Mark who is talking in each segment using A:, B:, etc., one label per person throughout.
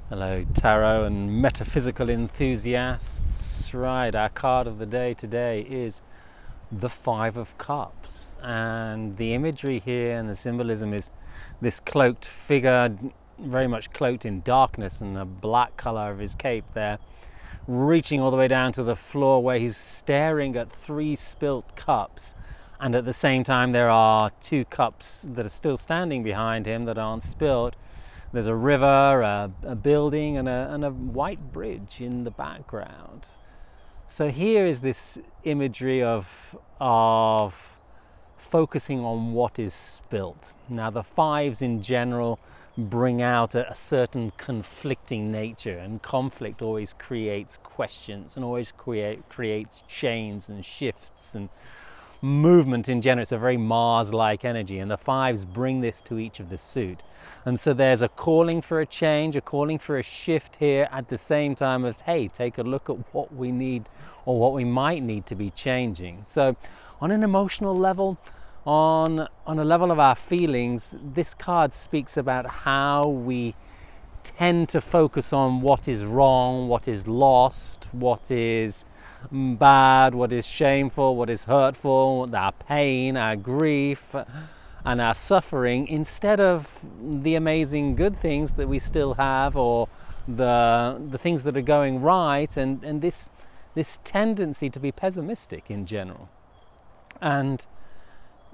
A: Hello, tarot and metaphysical enthusiasts. Right, our card of the day today is the Five of Cups. And the imagery here and the symbolism is this cloaked figure, very much cloaked in darkness, and the black color of his cape there, reaching all the way down to the floor where he's staring at three spilt cups. And at the same time, there are two cups that are still standing behind him that aren't spilled. There's a river, a building, and a white bridge in the background. So here is this imagery of focusing on what is spilt. Now, the fives in general bring out a certain conflicting nature, and conflict always creates questions and always creates chains and shifts and movement in general. It's a very Mars-like energy, and the fives bring this to each of the suit. And so there's a calling for a change, a calling for a shift here, at the same time as, hey, take a look at what we need or what we might need to be changing. So on an emotional level, on a level of our feelings, this card speaks about how we tend to focus on what is wrong, what is lost, what is bad, what is shameful, what is hurtful, our pain, our grief, and our suffering, instead of the amazing good things that we still have, or the things that are going right, and this tendency to be pessimistic in general. And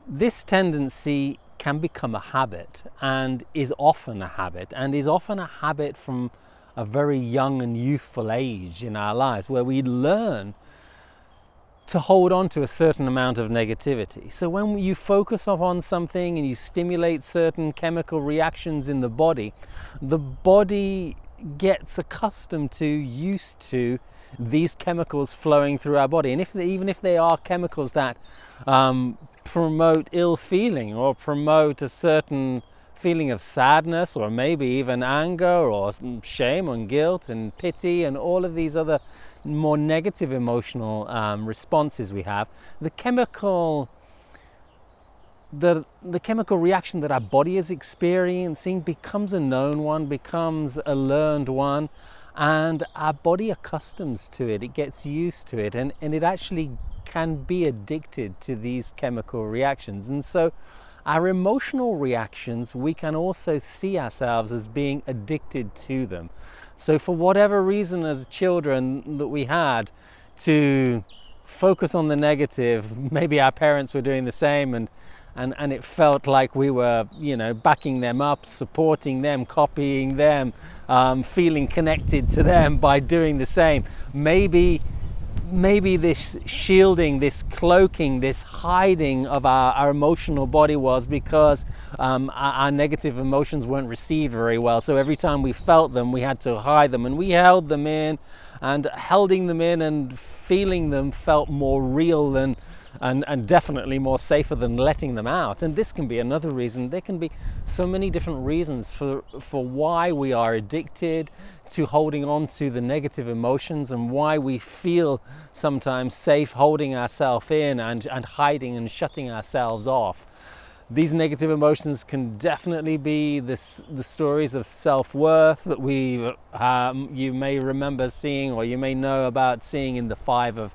A: this tendency can become a habit, and is often a habit from a very young and youthful age in our lives, where we learn to hold on to a certain amount of negativity. So when you focus upon something and you stimulate certain chemical reactions in the body gets accustomed to, used to these chemicals flowing through our body. And even if they are chemicals that promote ill feeling, or promote a certain feeling of sadness, or maybe even anger or shame and guilt and pity and all of these other more negative emotional responses we have, the chemical reaction that our body is experiencing becomes a known one, becomes a learned one, and our body accustoms to it, it gets used to it, and it actually can be addicted to these chemical reactions. And so our emotional reactions, we can also see ourselves as being addicted to them. So for whatever reason as children that we had to focus on the negative, maybe our parents were doing the same, and it felt like we were, backing them up, supporting them, copying them, feeling connected to them by doing the same. Maybe this shielding, this cloaking, this hiding of our emotional body was because our negative emotions weren't received very well. So every time we felt them, we had to hide them, and we held them in, and holding them in and feeling them felt more real than and definitely more safer than letting them out. And this can be another reason. There can be so many different reasons for why we are addicted to holding on to the negative emotions, and why we feel sometimes safe holding ourselves in and hiding and shutting ourselves off. These negative emotions can definitely be the stories of self-worth that you may remember seeing, or you may know about seeing in the Five of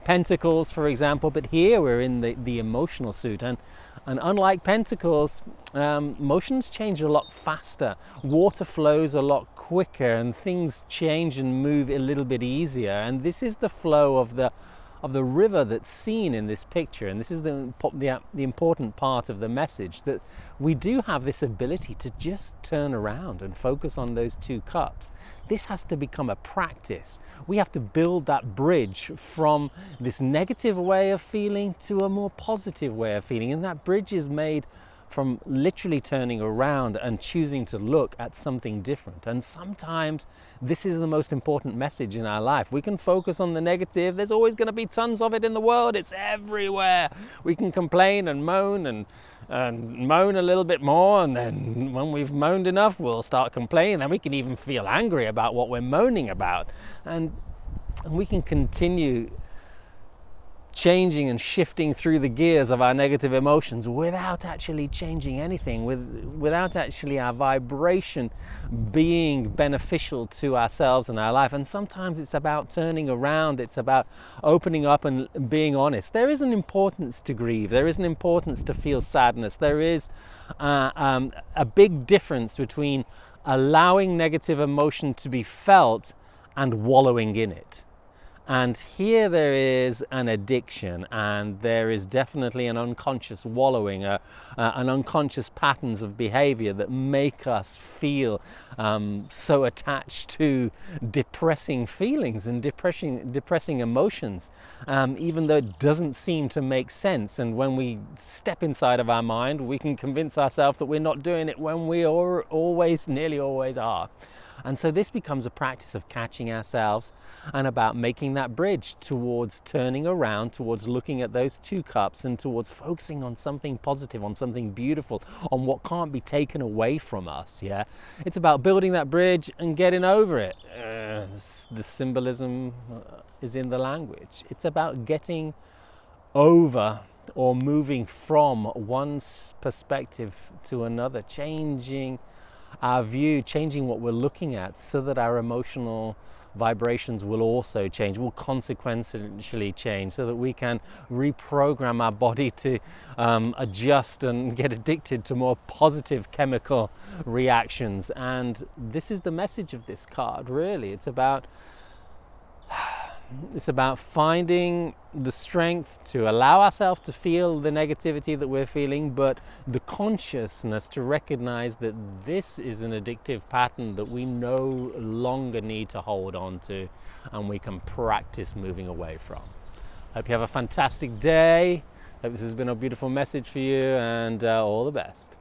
A: Pentacles, for example. But here we're in the emotional suit, and unlike Pentacles, emotions change a lot faster. Water flows a lot quicker, and things change and move a little bit easier. And this is the flow of the river that's seen in this picture. And this is the important part of the message, that we do have this ability to just turn around and focus on those two cups. This has to become a practice. We have to build that bridge from this negative way of feeling to a more positive way of feeling. And that bridge is made from literally turning around and choosing to look at something different. And sometimes this is the most important message in our life. We can focus on the negative. There's always going to be tons of it in the world. It's everywhere. We can complain and moan and moan a little bit more, and then when we've moaned enough, we'll start complaining. Then we can even feel angry about what we're moaning about, and we can continue changing and shifting through the gears of our negative emotions without actually changing anything, without actually our vibration being beneficial to ourselves and our life. And sometimes it's about turning around, it's about opening up and being honest. There is an importance to grieve, there is an importance to feel sadness, there is a big difference between allowing negative emotion to be felt and wallowing in it. And here there is an addiction, and there is definitely an unconscious wallowing, an unconscious patterns of behavior that make us feel so attached to depressing feelings and depressing emotions, even though it doesn't seem to make sense. And when we step inside of our mind, we can convince ourselves that we're not doing it when we nearly always are. And so this becomes a practice of catching ourselves and about making that bridge towards turning around, towards looking at those two cups and towards focusing on something positive, on something beautiful, on what can't be taken away from us. Yeah, it's about building that bridge and getting over it. The symbolism is in the language. It's about getting over or moving from one perspective to another, changing our view, changing what we're looking at, so that our emotional vibrations will also change, will consequentially change, so that we can reprogram our body to adjust and get addicted to more positive chemical reactions. And this is the message of this card, really. It's about finding the strength to allow ourselves to feel the negativity that we're feeling, but the consciousness to recognize that this is an addictive pattern that we no longer need to hold on to, and we can practice moving away from. Hope you have a fantastic day. Hope this has been a beautiful message for you, and all the best.